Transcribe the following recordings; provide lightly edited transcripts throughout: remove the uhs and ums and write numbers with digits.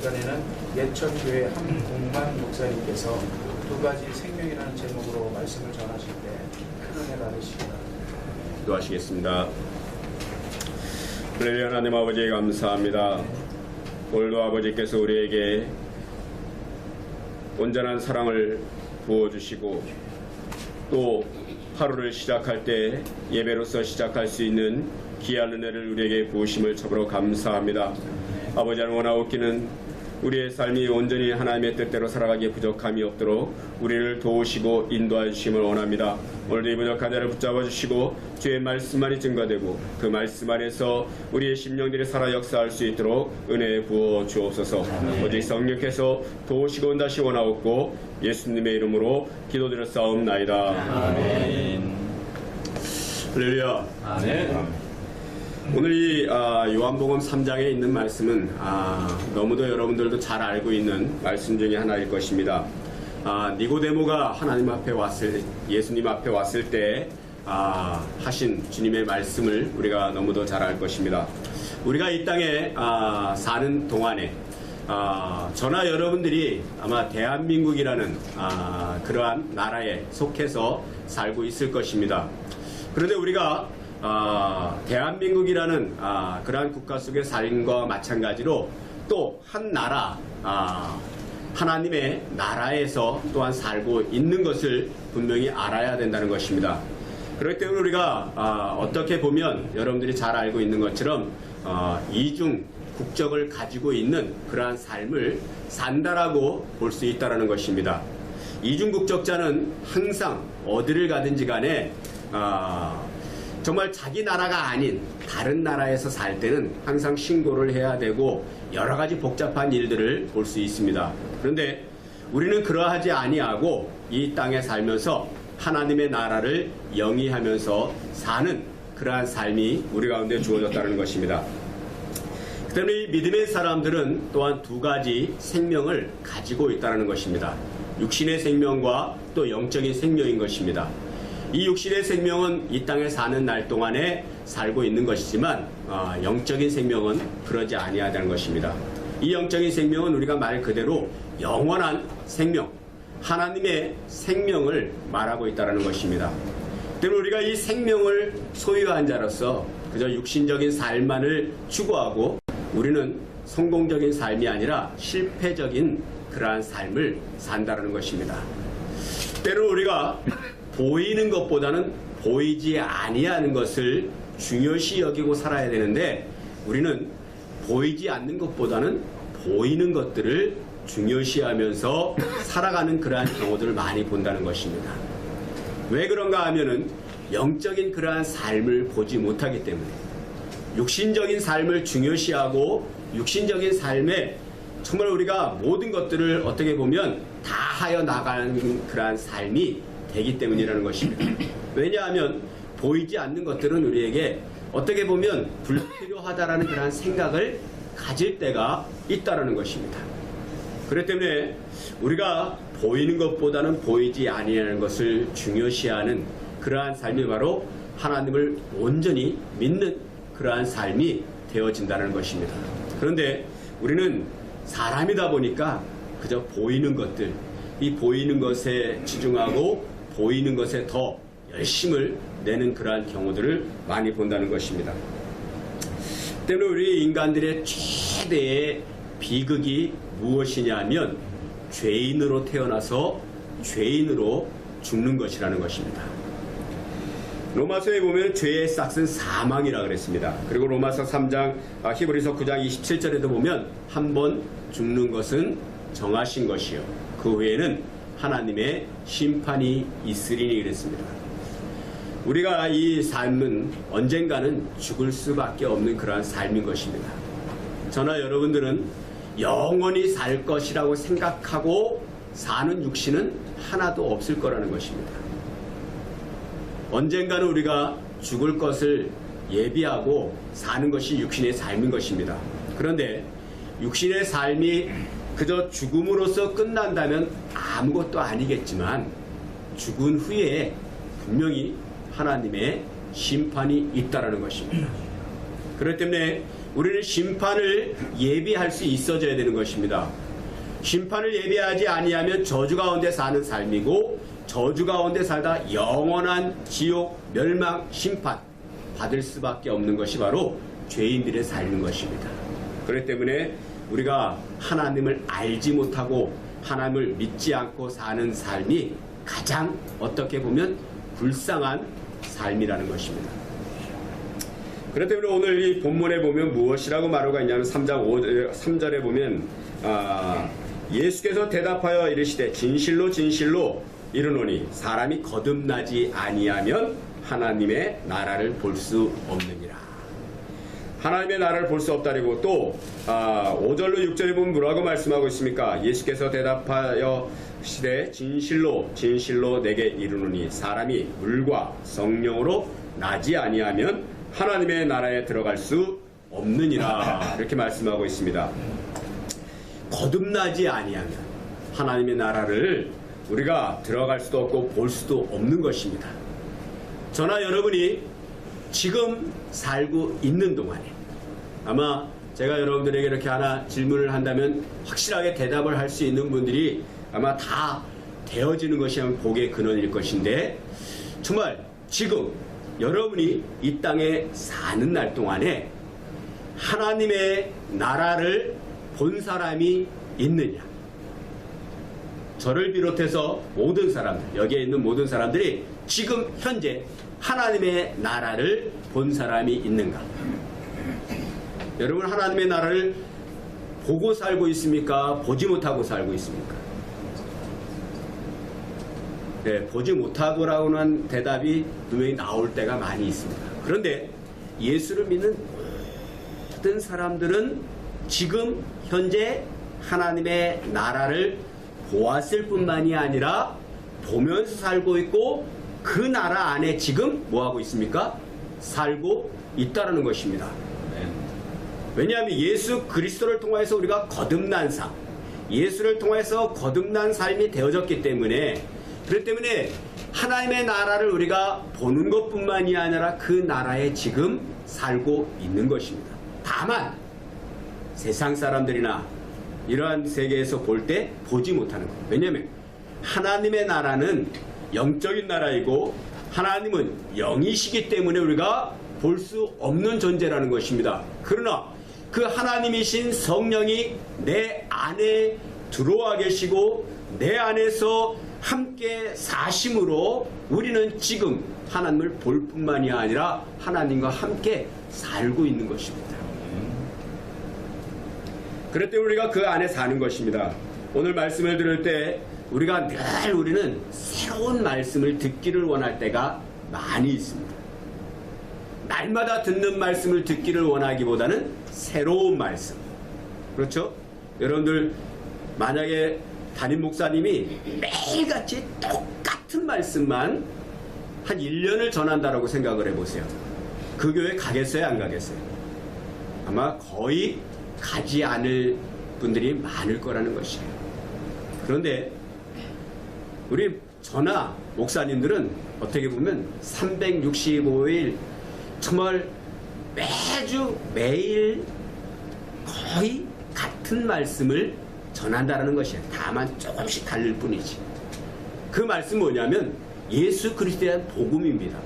시간에는 예천교회 함공만 목사님께서 두 가지 생명이라는 제목으로 말씀을 전하실 때 큰 은혜 받으시기 바랍니다. 기도하시겠습니다. 할렐루야. 하나님 아버지 감사합니다. 오늘도 아버지께서 우리에게 온전한 사랑을 부어주시고 또 하루를 시작할 때 예배로서 시작할 수 있는 귀한 은혜를 우리에게 부으심을 참으로 감사합니다. 아버지 하나님 원하옵기는 우리의 삶이 온전히 하나님의 뜻대로 살아가기에 부족함이 없도록 우리를 도우시고 인도해 주심을 원합니다. 오늘도 이 부족한 자를 붙잡아 주시고 주의 말씀만이 증거되고 그 말씀 안에서 우리의 심령들이 살아 역사할 수 있도록 은혜 부어 주옵소서. 오직 성령께서 도우시고 다시 원하옵고 예수님의 이름으로 기도드렸사옵나이다. 아멘. 할렐루야. 아멘. 오늘 이 요한복음 3장에 있는 말씀은 너무도 여러분들도 잘 알고 있는 말씀 중에 하나일 것입니다. 니고데모가 하나님 앞에 예수님 앞에 왔을 때 하신 주님의 말씀을 우리가 너무도 잘 알 것입니다. 우리가 이 땅에 사는 동안에 저나 여러분들이 아마 대한민국이라는 그러한 나라에 속해서 살고 있을 것입니다. 그런데 우리가 대한민국이라는 그러한 국가 속에 살인 것과 마찬가지로 또 한 나라, 하나님의 나라에서 또한 살고 있는 것을 분명히 알아야 된다는 것입니다. 그렇기 때문에 우리가 어떻게 보면 여러분들이 잘 알고 있는 것처럼 이중 국적을 가지고 있는 그러한 삶을 산다라고 볼 수 있다는 것입니다. 이중 국적자는 항상 어디를 가든지 간에 정말 자기 나라가 아닌 다른 나라에서 살 때는 항상 신고를 해야 되고 여러 가지 복잡한 일들을 볼 수 있습니다. 그런데 우리는 그러하지 아니하고 이 땅에 살면서 하나님의 나라를 영위하면서 사는 그러한 삶이 우리 가운데 주어졌다는 것입니다. 그 때문에 이 믿음의 사람들은 또한 두 가지 생명을 가지고 있다는 것입니다. 육신의 생명과 또 영적인 생명인 것입니다. 이 육신의 생명은 이 땅에 사는 날 동안에 살고 있는 것이지만 영적인 생명은 그러지 아니하다는 것입니다. 이 영적인 생명은 우리가 말 그대로 영원한 생명, 하나님의 생명을 말하고 있다는 것입니다. 때문에 우리가 이 생명을 소유한 자로서 그저 육신적인 삶만을 추구하고 우리는 성공적인 삶이 아니라 실패적인 그러한 삶을 산다는 것입니다. 때로 우리가 보이는 것보다는 보이지 아니하는 것을 중요시 여기고 살아야 되는데 우리는 보이지 않는 것보다는 보이는 것들을 중요시하면서 살아가는 그러한 경우들을 많이 본다는 것입니다. 왜 그런가 하면은 영적인 그러한 삶을 보지 못하기 때문에 육신적인 삶을 중요시하고 육신적인 삶에 정말 우리가 모든 것들을 어떻게 보면 다 하여 나가는 그러한 삶이 되기 때문이라는 것입니다. 왜냐하면 보이지 않는 것들은 우리에게 어떻게 보면 불필요하다라는 그런 생각을 가질 때가 있다라는 것입니다. 그렇기 때문에 우리가 보이는 것보다는 보이지 아니하는 것을 중요시하는 그러한 삶이 바로 하나님을 온전히 믿는 그러한 삶이 되어진다는 것입니다. 그런데 우리는 사람이다 보니까 그저 보이는 것들, 이 보이는 것에 치중하고 보이는 것에 더 열심을 내는 그러한 경우들을 많이 본다는 것입니다. 때문에 우리 인간들의 최대의 비극이 무엇이냐면 죄인으로 태어나서 죄인으로 죽는 것이라는 것입니다. 로마서에 보면 죄의 싹은 사망이라 그랬습니다. 그리고 로마서 3장, 히브리서 9장 27절에도 보면 한 번 죽는 것은 정하신 것이요 그 후에는 하나님의 심판이 있으리니 그랬습니다. 우리가 이 삶은 언젠가는 죽을 수밖에 없는 그러한 삶인 것입니다. 저나 여러분들은 영원히 살 것이라고 생각하고 사는 육신은 하나도 없을 거라는 것입니다. 언젠가는 우리가 죽을 것을 예비하고 사는 것이 육신의 삶인 것입니다. 그런데 육신의 삶이 그저 죽음으로써 끝난다면 아무것도 아니겠지만 죽은 후에 분명히 하나님의 심판이 있다라는 것입니다. 그렇기 때문에 우리는 심판을 예비할 수 있어져야 되는 것입니다. 심판을 예비하지 아니하면 저주 가운데 사는 삶이고, 저주 가운데 살다 영원한 지옥, 멸망, 심판 받을 수밖에 없는 것이 바로 죄인들의 삶인 것입니다. 그렇기 때문에 우리가 하나님을 알지 못하고 하나님을 믿지 않고 사는 삶이 가장 어떻게 보면 불쌍한 삶이라는 것입니다. 그렇기 때문에 오늘 이 본문에 보면 무엇이라고 말하고 있냐면 3절에 보면 예수께서 대답하여 이르시되 진실로 진실로 이르노니 사람이 거듭나지 아니하면 하나님의 나라를 볼 수 없느니라. 하나님의 나라를 볼 수 없다리고 또 5절로 6절에 보면 뭐라고 말씀하고 있습니까? 예수께서 대답하여 시되 진실로 진실로 내게 이르노니 사람이 물과 성령으로 나지 아니하면 하나님의 나라에 들어갈 수 없느니라. 이렇게 말씀하고 있습니다. 거듭나지 아니하면 하나님의 나라를 우리가 들어갈 수도 없고 볼 수도 없는 것입니다. 저나 여러분이 지금 살고 있는 동안에 아마 제가 여러분들에게 이렇게 하나 질문을 한다면 확실하게 대답을 할 수 있는 분들이 아마 다 되어지는 것이 복의 근원일 것인데, 정말 지금 여러분이 이 땅에 사는 날 동안에 하나님의 나라를 본 사람이 있느냐? 저를 비롯해서 모든 사람들, 여기에 있는 모든 사람들이 지금 현재 하나님의 나라를 본 사람이 있는가? 여러분, 하나님의 나라를 보고 살고 있습니까? 보지 못하고 살고 있습니까? 네, 보지 못하고라고는 대답이 분명히 나올 때가 많이 있습니다. 그런데 예수를 믿는 모든 사람들은 지금 현재 하나님의 나라를 보았을 뿐만이 아니라 보면서 살고 있고 그 나라 안에 지금 뭐하고 있습니까? 살고 있다는 것입니다. 왜냐하면 예수 그리스도를 통해서 우리가 거듭난 삶, 예수를 통해서 거듭난 삶이 되어졌기 때문에, 그렇기 때문에 하나님의 나라를 우리가 보는 것뿐만이 아니라 그 나라에 지금 살고 있는 것입니다. 다만 세상 사람들이나 이러한 세계에서 볼 때 보지 못하는 것. 왜냐하면 하나님의 나라는 영적인 나라이고 하나님은 영이시기 때문에 우리가 볼 수 없는 존재라는 것입니다. 그러나 그 하나님이신 성령이 내 안에 들어와 계시고 내 안에서 함께 사심으로 우리는 지금 하나님을 볼 뿐만이 아니라 하나님과 함께 살고 있는 것입니다. 그럴 때 우리가 그 안에 사는 것입니다. 오늘 말씀을 들을 때 우리가 늘 우리는 새로운 말씀을 듣기를 원할 때가 많이 있습니다. 날마다 듣는 말씀을 듣기를 원하기보다는 새로운 말씀. 그렇죠? 여러분들 만약에 담임 목사님이 매일같이 똑같은 말씀만 한 1년을 전한다라고 생각을 해보세요. 그 교회 가겠어요? 안 가겠어요? 아마 거의 가지 않을 분들이 많을 거라는 것이에요. 그런데 우리 저나 목사님들은 어떻게 보면 365일 정말 매주 매일 거의 같은 말씀을 전한다는 것이에요. 다만 조금씩 다를 뿐이지. 그 말씀 뭐냐면 예수 그리스도에 대한 복음입니다.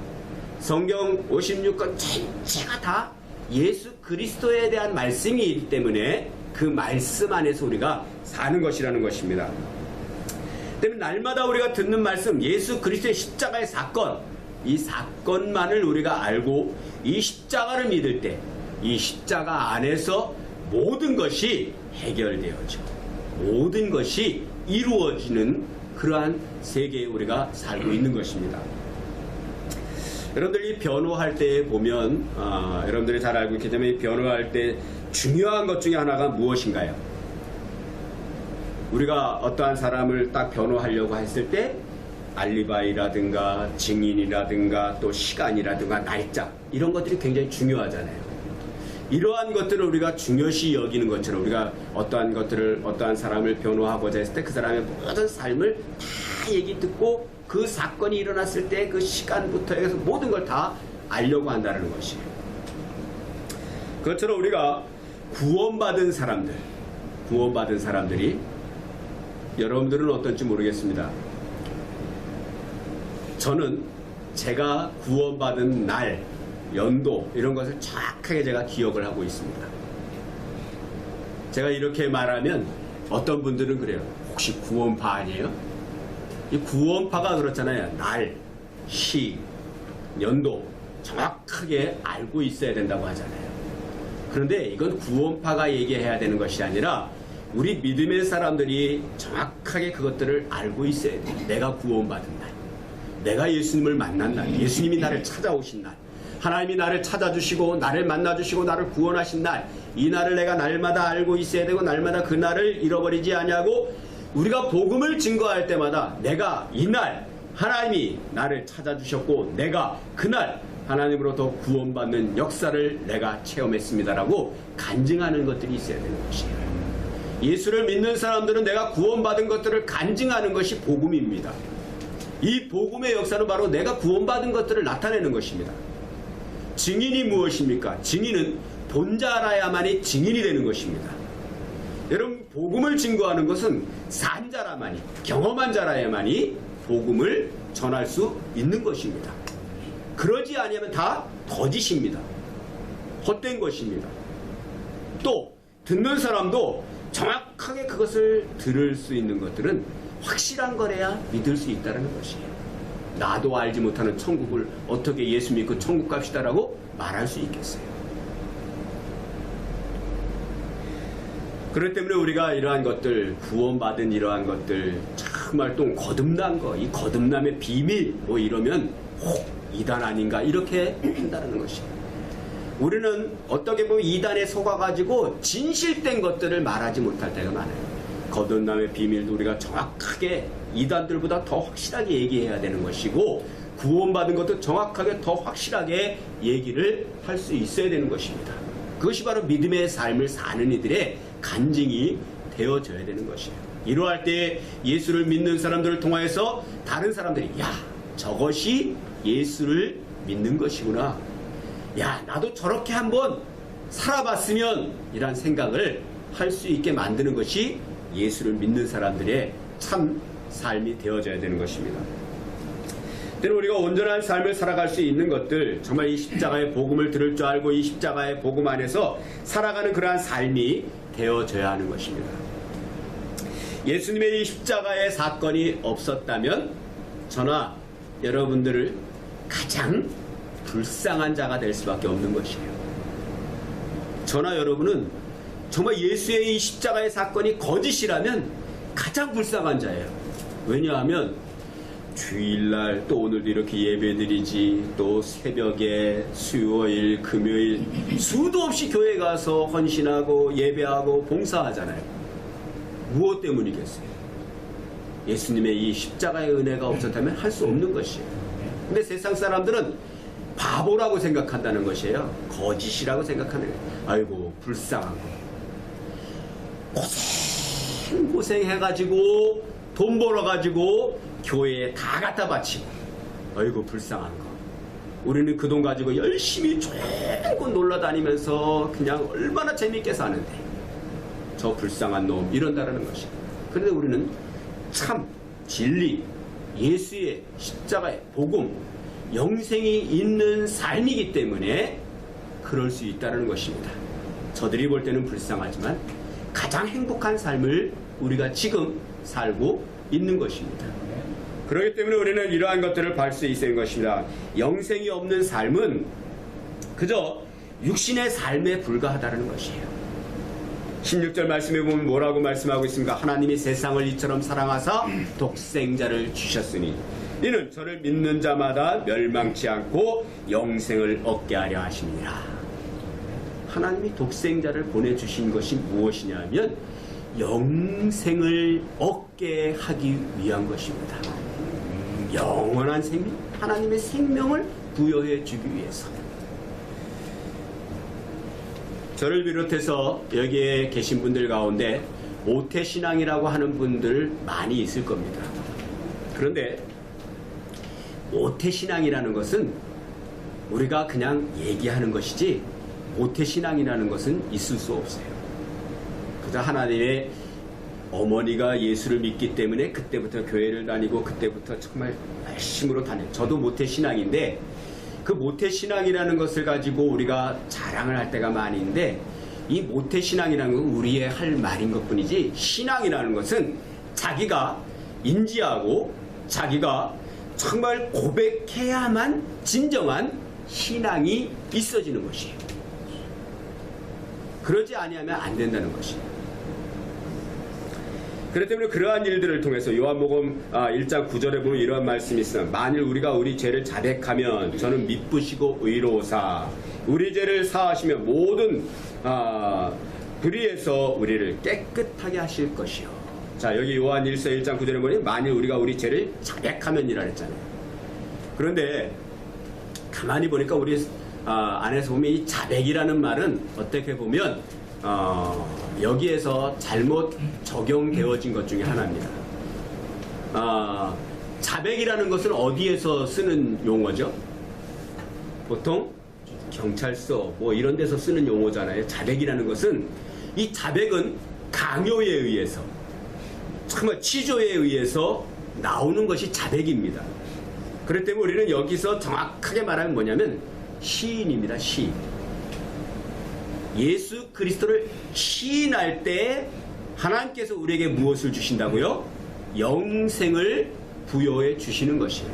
성경 56권 전체가 다 예수 그리스도에 대한 말씀이기 때문에 그 말씀 안에서 우리가 사는 것이라는 것입니다. 때문에 날마다 우리가 듣는 말씀, 예수 그리스도의 십자가의 사건, 이 사건만을 우리가 알고 이 십자가를 믿을 때 이 십자가 안에서 모든 것이 해결되어져 모든 것이 이루어지는 그러한 세계에 우리가 살고 있는 것입니다. 여러분들이 변호할 때 보면 여러분들이 잘 알고 있기 때문에 변호할 때 중요한 것 중에 하나가 무엇인가요? 우리가 어떠한 사람을 딱 변호하려고 했을 때 알리바이라든가 증인이라든가 또 시간이라든가 날짜 이런 것들이 굉장히 중요하잖아요. 이러한 것들을 우리가 중요시 여기는 것처럼 우리가 어떠한 사람을 변호하고자 했을 때 그 사람의 모든 삶을 다 얘기 듣고 그 사건이 일어났을 때 그 시간부터 해서 모든 걸 다 알려고 한다는 것이에요. 그것처럼 우리가 구원받은 사람들이 여러분들은 어떨지 모르겠습니다. 저는 제가 구원받은 날, 연도 이런 것을 정확하게 제가 기억을 하고 있습니다. 제가 이렇게 말하면 어떤 분들은 그래요. 혹시 구원파 아니에요? 이 구원파가 그렇잖아요. 날, 시, 연도 정확하게 알고 있어야 된다고 하잖아요. 그런데 이건 구원파가 얘기해야 되는 것이 아니라 우리 믿음의 사람들이 정확하게 그것들을 알고 있어야 돼요. 내가 구원받은 날, 내가 예수님을 만난 날, 예수님이 나를 찾아오신 날, 하나님이 나를 찾아주시고 나를 만나주시고 나를 구원하신 날, 이 날을 내가 날마다 알고 있어야 되고 날마다 그 날을 잃어버리지 아니하고 우리가 복음을 증거할 때마다 내가 이 날 하나님이 나를 찾아주셨고 내가 그날 하나님으로부터 구원받는 역사를 내가 체험했습니다라고 간증하는 것들이 있어야 되는 것이에요. 예수를 믿는 사람들은 내가 구원받은 것들을 간증하는 것이 복음입니다. 이 복음의 역사는 바로 내가 구원받은 것들을 나타내는 것입니다. 증인이 무엇입니까? 증인은 본자 알아야만이 증인이 되는 것입니다. 여러분, 복음을 증거하는 것은 산 자라만이, 경험한 자라야만이 복음을 전할 수 있는 것입니다. 그러지 아니하면 다 거짓입니다. 헛된 것입니다. 또 듣는 사람도 정확하게 그것을 들을 수 있는 것들은 확실한 거래야 믿을 수 있다는 것이에요. 나도 알지 못하는 천국을 어떻게 예수 믿고 천국 갑시다라고 말할 수 있겠어요. 그렇기 때문에 우리가 이러한 것들, 구원받은 이러한 것들, 정말 또 거듭난 거, 이 거듭남의 비밀 뭐 이러면 혹 이단 아닌가 이렇게 한다는 것이에요. 우리는 어떻게 보면 이단에 속아가지고 진실된 것들을 말하지 못할 때가 많아요. 거듭남의 비밀도 우리가 정확하게 이단들보다 더 확실하게 얘기해야 되는 것이고 구원받은 것도 정확하게 더 확실하게 얘기를 할 수 있어야 되는 것입니다. 그것이 바로 믿음의 삶을 사는 이들의 간증이 되어져야 되는 것이에요. 이러할 때 예수를 믿는 사람들을 통하여서 다른 사람들이 야, 저것이 예수를 믿는 것이구나. 야, 나도 저렇게 한번 살아봤으면 이란 생각을 할 수 있게 만드는 것이 예수를 믿는 사람들의 참 삶이 되어져야 되는 것입니다. 때로 우리가 온전한 삶을 살아갈 수 있는 것들, 정말 이 십자가의 복음을 들을 줄 알고 이 십자가의 복음 안에서 살아가는 그러한 삶이 되어져야 하는 것입니다. 예수님의 이 십자가의 사건이 없었다면 저나 여러분들을 가장 불쌍한 자가 될 수밖에 없는 것이에요. 저나 여러분은 정말 예수의 이 십자가의 사건이 거짓이라면 가장 불쌍한 자예요. 왜냐하면 주일날 또 오늘도 이렇게 예배드리지, 또 새벽에 수요일, 금요일 수도 없이 교회 가서 헌신하고 예배하고 봉사하잖아요. 무엇 때문이겠어요? 예수님의 이 십자가의 은혜가 없었다면 할 수 없는 것이에요. 근데 세상 사람들은 바보라고 생각한다는 것이에요. 거짓이라고 생각하는 거예요. 아이고 불쌍한 거. 고생해가지고 돈 벌어가지고 교회에 다 갖다 바치고 아이고 불쌍한 거. 우리는 그 돈 가지고 열심히 쫄고 놀러다니면서 그냥 얼마나 재밌게 사는데 저 불쌍한 놈 이런다라는 것이에요. 그런데 우리는 참 진리, 예수의 십자가의 복음, 영생이 있는 삶이기 때문에 그럴 수 있다는 것입니다. 저들이 볼 때는 불쌍하지만 가장 행복한 삶을 우리가 지금 살고 있는 것입니다. 그렇기 때문에 우리는 이러한 것들을 볼 수 있는 것입니다. 영생이 없는 삶은 그저 육신의 삶에 불과하다는 것이에요. 16절 말씀에 보면 뭐라고 말씀하고 있습니까? 하나님이 세상을 이처럼 사랑하사 독생자를 주셨으니 이는 저를 믿는 자마다 멸망치 않고 영생을 얻게 하려 하십니다. 하나님이 독생자를 보내주신 것이 무엇이냐면 영생을 얻게 하기 위한 것입니다. 영원한 생명, 하나님의 생명을 부여해 주기 위해서. 저를 비롯해서 여기에 계신 분들 가운데 모태신앙이라고 하는 분들 많이 있을 겁니다. 그런데 모태신앙이라는 것은 우리가 그냥 얘기하는 것이지 모태신앙이라는 것은 있을 수 없어요. 그저 하나님의 어머니가 예수를 믿기 때문에 그때부터 교회를 다니고 그때부터 정말 열심으로 다녀요. 저도 모태신앙인데 그 모태신앙이라는 것을 가지고 우리가 자랑을 할 때가 많이 있는데 이 모태신앙이라는 건 우리의 할 말인 것뿐이지 신앙이라는 것은 자기가 인지하고 자기가 정말 고백해야만 진정한 신앙이 있어지는 것이에요. 그러지 아니하면 안 된다는 것이에요. 그렇기 때문에 그러한 일들을 통해서 요한복음 1장 9절에 보면 이러한 말씀이 있습니다. 만일 우리가 우리 죄를 자백하면 저는 미쁘시고 의로우사 우리 죄를 사하시며 모든 불의에서 우리를 깨끗하게 하실 것이요. 자, 여기 요한 1서 1장 9절에 보니 만일 우리가 우리 죄를 자백하면이라 했잖아요. 그런데 가만히 보니까 우리 안에서 보면 이 자백이라는 말은 어떻게 보면 여기에서 잘못 적용되어진 것 중에 하나입니다. 자백이라는 것은 어디에서 쓰는 용어죠? 보통 경찰서 뭐 이런 데서 쓰는 용어잖아요. 자백이라는 것은 이 자백은 강요에 의해서 정말 치조에 의해서 나오는 것이 자백입니다. 그렇기 때문에 우리는 여기서 정확하게 말하면 뭐냐면 시인입니다. 시인. 예수 그리스도를 시인할 때 하나님께서 우리에게 무엇을 주신다고요? 영생을 부여해 주시는 것이에요.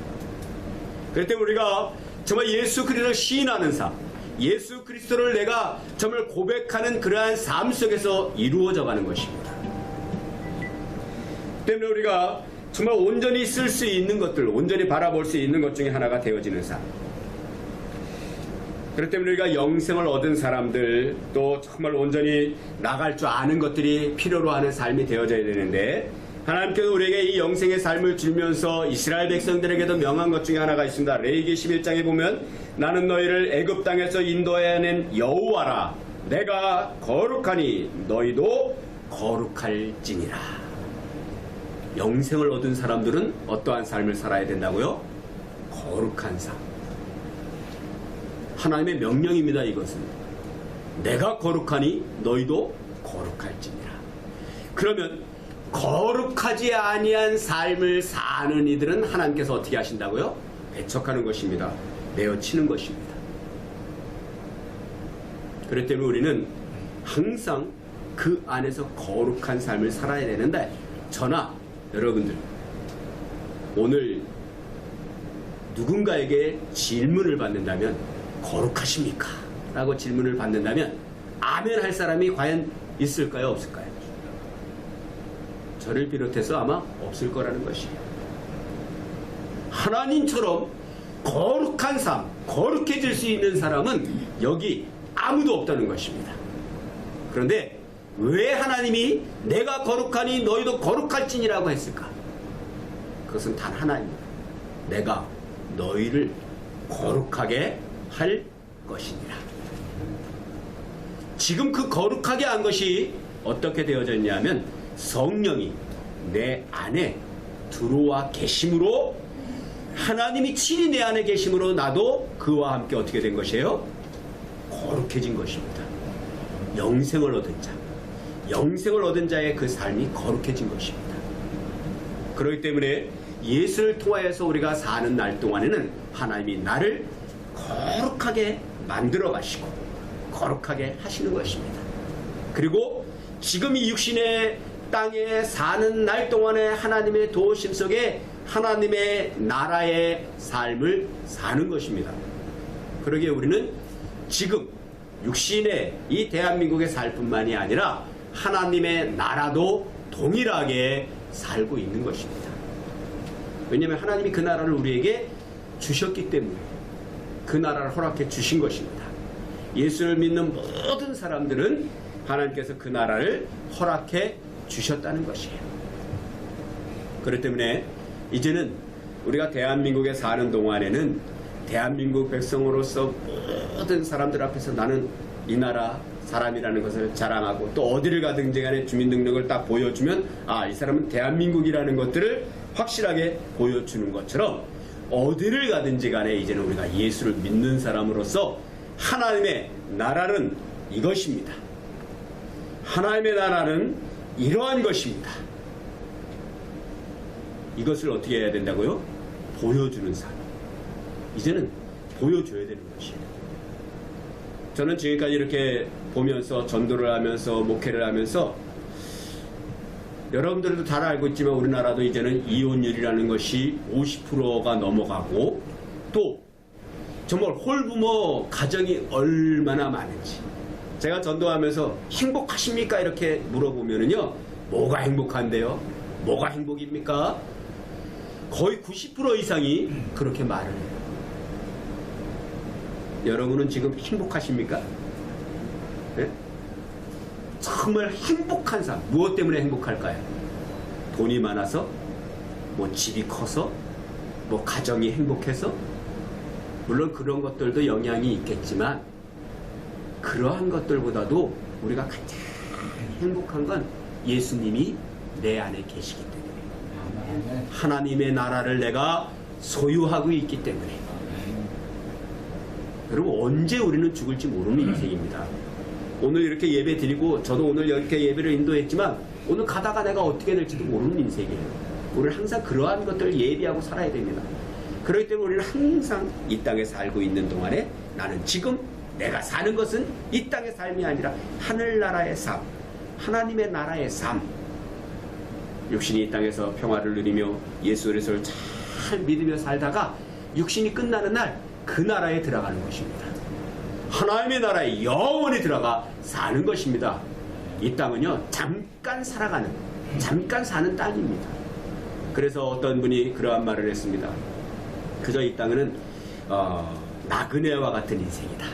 그렇기 때문에 우리가 정말 예수 그리스도를 시인하는 삶, 예수 그리스도를 내가 정말 고백하는 그러한 삶 속에서 이루어져 가는 것입니다. 때문에 우리가 정말 온전히 쓸 수 있는 것들, 온전히 바라볼 수 있는 것 중에 하나가 되어지는 삶. 그렇기 때문에 우리가 영생을 얻은 사람들, 또 정말 온전히 나갈 줄 아는 것들이 필요로 하는 삶이 되어져야 되는데, 하나님께서 우리에게 이 영생의 삶을 주면서 이스라엘 백성들에게도 명한 것 중에 하나가 있습니다. 레위기 11장에 보면 나는 너희를 애굽 땅에서 인도해낸 여호와라. 내가 거룩하니 너희도 거룩할지니라. 영생을 얻은 사람들은 어떠한 삶을 살아야 된다고요? 거룩한 삶. 하나님의 명령입니다. 이것은 내가 거룩하니 너희도 거룩할지니라. 그러면 거룩하지 아니한 삶을 사는 이들은 하나님께서 어떻게 하신다고요? 배척하는 것입니다. 내어치는 것입니다. 그렇기 때문에 우리는 항상 그 안에서 거룩한 삶을 살아야 되는데, 저나 여러분들 오늘 누군가에게 질문을 받는다면 거룩하십니까? 라고 질문을 받는다면 아멘 할 사람이 과연 있을까요? 없을까요? 저를 비롯해서 아마 없을 거라는 것이에요. 하나님처럼 거룩한 삶, 거룩해질 수 있는 사람은 여기 아무도 없다는 것입니다. 그런데 왜 하나님이 내가 거룩하니 너희도 거룩할지니라고 했을까? 그것은 단 하나입니다. 내가 너희를 거룩하게 할 것이니라. 지금 그 거룩하게 한 것이 어떻게 되어졌냐면 성령이 내 안에 들어와 계심으로, 하나님이 친히 내 안에 계심으로 나도 그와 함께 어떻게 된 것이에요? 거룩해진 것입니다. 영생을 얻은 자, 영생을 얻은 자의 그 삶이 거룩해진 것입니다. 그렇기 때문에 예수를 통하여서 우리가 사는 날 동안에는 하나님이 나를 거룩하게 만들어 가시고 거룩하게 하시는 것입니다. 그리고 지금 이 육신의 땅에 사는 날 동안에 하나님의 도우심 속에 하나님의 나라의 삶을 사는 것입니다. 그러기에 우리는 지금 육신의 이 대한민국에 살 뿐만이 아니라 하나님의 나라도 동일하게 살고 있는 것입니다. 왜냐하면 하나님이 그 나라를 우리에게 주셨기 때문에 그 나라를 허락해 주신 것입니다. 예수를 믿는 모든 사람들은 하나님께서 그 나라를 허락해 주셨다는 것이에요. 그렇기 때문에 이제는 우리가 대한민국에 사는 동안에는 대한민국 백성으로서 모든 사람들 앞에서 나는 이 나라 사람이라는 것을 자랑하고, 또 어디를 가든지 간에 주민등록을 딱 보여주면 이 사람은 대한민국이라는 것들을 확실하게 보여주는 것처럼 어디를 가든지 간에 이제는 우리가 예수를 믿는 사람으로서 하나님의 나라는 이것입니다. 하나님의 나라는 이러한 것입니다. 이것을 어떻게 해야 된다고요? 보여주는 삶. 이제는 보여줘야 되는 것이에요. 저는 지금까지 이렇게 보면서 전도를 하면서 목회를 하면서 여러분들도 잘 알고 있지만 우리나라도 이제는 이혼율이라는 것이 50%가 넘어가고 또 정말 홀부모 가정이 얼마나 많은지 제가 전도하면서 행복하십니까? 이렇게 물어보면은요 뭐가 행복한데요? 뭐가 행복입니까? 거의 90% 이상이 그렇게 말을 해요. 여러분은 지금 행복하십니까? 네? 정말 행복한 삶. 무엇 때문에 행복할까요? 돈이 많아서? 뭐 집이 커서? 뭐 가정이 행복해서? 물론 그런 것들도 영향이 있겠지만 그러한 것들보다도 우리가 가장 행복한 건 예수님이 내 안에 계시기 때문에 하나님의 나라를 내가 소유하고 있기 때문에 여러분 언제 우리는 죽을지 모르는 인생입니다. 오늘 이렇게 예배 드리고 저도 오늘 이렇게 예배를 인도했지만 오늘 가다가 내가 어떻게 될지도 모르는 인생이에요. 우리는 항상 그러한 것들을 예비하고 살아야 됩니다. 그렇기 때문에 우리는 항상 이 땅에 살고 있는 동안에 나는 지금 내가 사는 것은 이 땅의 삶이 아니라 하늘나라의 삶, 하나님의 나라의 삶. 육신이 이 땅에서 평화를 누리며 예수 그리스도를 잘 믿으며 살다가 육신이 끝나는 날 그 나라에 들어가는 것입니다. 하나님의 나라에 영원히 들어가 사는 것입니다. 이 땅은요 잠깐 살아가는 잠깐 사는 땅입니다. 그래서 어떤 분이 그러한 말을 했습니다. 그저 이 땅은 나그네와 같은 인생이다.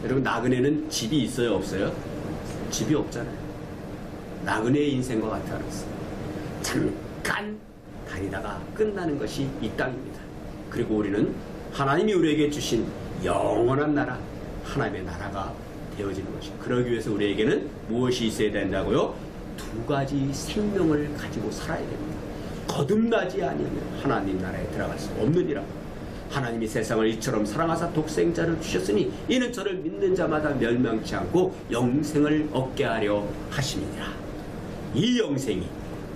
여러분 나그네는 집이 있어요 없어요? 집이 없잖아요. 나그네의 인생과 같아 그랬어요. 잠깐 다니다가 끝나는 것이 이 땅입니다. 그리고 우리는 하나님이 우리에게 주신 영원한 나라 하나님의 나라가 되어지는 것입니다. 그러기 위해서 우리에게는 무엇이 있어야 된다고요? 두 가지 생명을 가지고 살아야 됩니다. 거듭나지 아니하면 하나님 나라에 들어갈 수 없느니라. 하나님이 세상을 이처럼 사랑하사 독생자를 주셨으니 이는 저를 믿는 자마다 멸망치 않고 영생을 얻게 하려 하심이니라. 이 영생이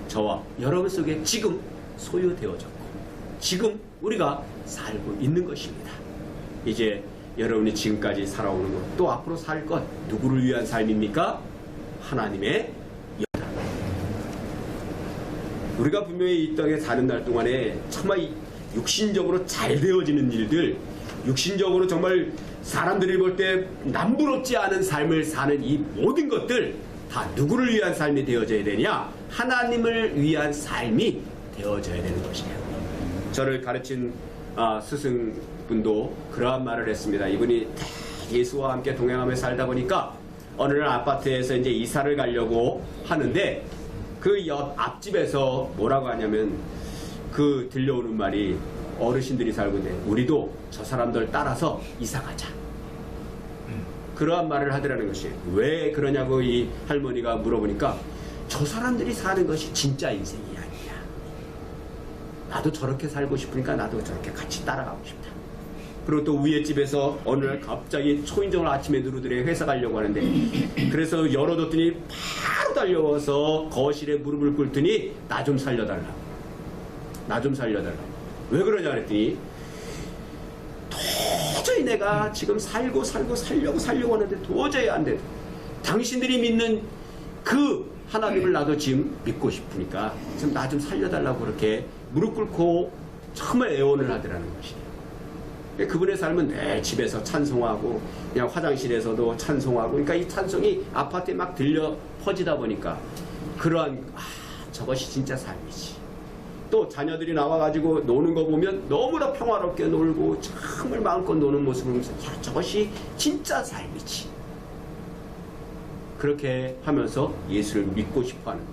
저와 여러분 속에 지금 소유되어졌고 지금 우리가 살고 있는 것입니다. 이제 여러분이 지금까지 살아오는 것 또 앞으로 살 것 누구를 위한 삶입니까? 하나님의 여자. 우리가 분명히 이 땅에 사는 날 동안에 정말 육신적으로 잘 되어지는 일들, 육신적으로 정말 사람들이 볼 때 남부럽지 않은 삶을 사는 이 모든 것들 다 누구를 위한 삶이 되어져야 되냐? 하나님을 위한 삶이 되어져야 되는 것이에요. 저를 가르친 스승분도 그러한 말을 했습니다. 이분이 예수와 함께 동행하며 살다 보니까 어느 날 아파트에서 이제 이사를 가려고 하는데 그 옆 앞집에서 뭐라고 하냐면 그 들려오는 말이 어르신들이 살고 있는데 우리도 저 사람들 따라서 이사 가자. 그러한 말을 하더라는 것이 왜 그러냐고 이 할머니가 물어보니까 저 사람들이 사는 것이 진짜 인생이 아니야. 나도 저렇게 살고 싶으니까 나도 저렇게 같이 따라가고 싶다. 그리고 또 위에 집에서 어느 날 갑자기 초인종을 아침에 누르더니 회사 가려고 하는데 그래서 열어뒀더니 바로 달려와서 거실에 무릎을 꿇더니 나 좀 살려달라. 나 좀 살려달라. 왜 그러냐 그랬더니 도저히 내가 지금 살려고 하는데 도저히 안 돼. 당신들이 믿는 그 하나님을 나도 지금 믿고 싶으니까 지금 나 좀 살려달라고 그렇게 무릎 꿇고 정말 애원을 하더라는 것이에요. 그분의 삶은 내 집에서 찬송하고 그냥 화장실에서도 찬송하고 그러니까 이 찬송이 아파트에 막 들려 퍼지다 보니까 그러한 저것이 진짜 삶이지. 또 자녀들이 나와가지고 노는 거 보면 너무나 평화롭게 놀고 정말 마음껏 노는 모습을 보면서 야 저것이 진짜 삶이지. 그렇게 하면서 예수를 믿고 싶어하는 것.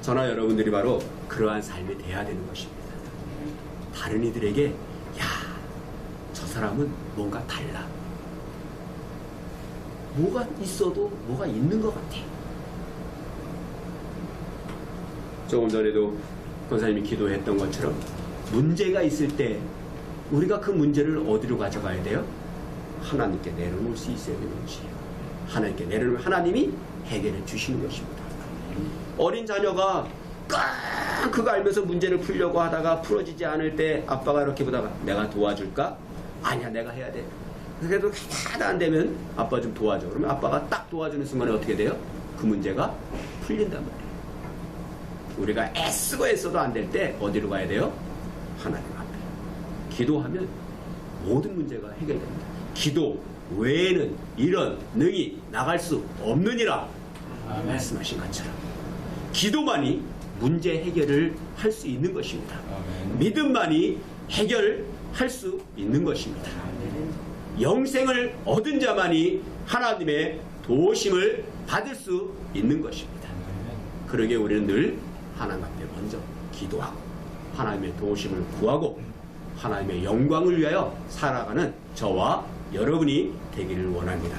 저나 여러분들이 바로 그러한 삶이 돼야 되는 것입니다. 다른 이들에게 야, 저 사람은 뭔가 달라. 뭐가 있어도 뭐가 있는 것 같아. 조금 전에도 권사님이 기도했던 것처럼 문제가 있을 때 우리가 그 문제를 어디로 가져가야 돼요? 하나님께 내려놓을 수 있어야 되는 것이에요. 하나님께 내려놓으면 하나님이 해결해 주시는 것입니다. 어린 자녀가 꽉 그거 알면서 문제를 풀려고 하다가 풀어지지 않을 때 아빠가 이렇게 보다가 내가 도와줄까? 아니야, 내가 해야 돼. 그래도 하나도 안 되면 아빠 좀 도와줘. 그러면 아빠가 딱 도와주는 순간에 어떻게 돼요? 그 문제가 풀린단 말이에요. 우리가 애쓰고 애써도 안 될 때 어디로 가야 돼요? 하나님 앞에. 기도하면 모든 문제가 해결됩니다. 기도 외에는 이런 능히 나갈 수 없느니라 말씀하신 것처럼 기도만이 문제 해결을 할 수 있는 것입니다. 믿음만이 해결할 수 있는 것입니다. 영생을 얻은 자만이 하나님의 도우심을 받을 수 있는 것입니다. 그러기에 우리는 늘 하나님 앞에 먼저 기도하고 하나님의 도우심을 구하고 하나님의 영광을 위하여 살아가는 저와 여러분이 되기를 원합니다.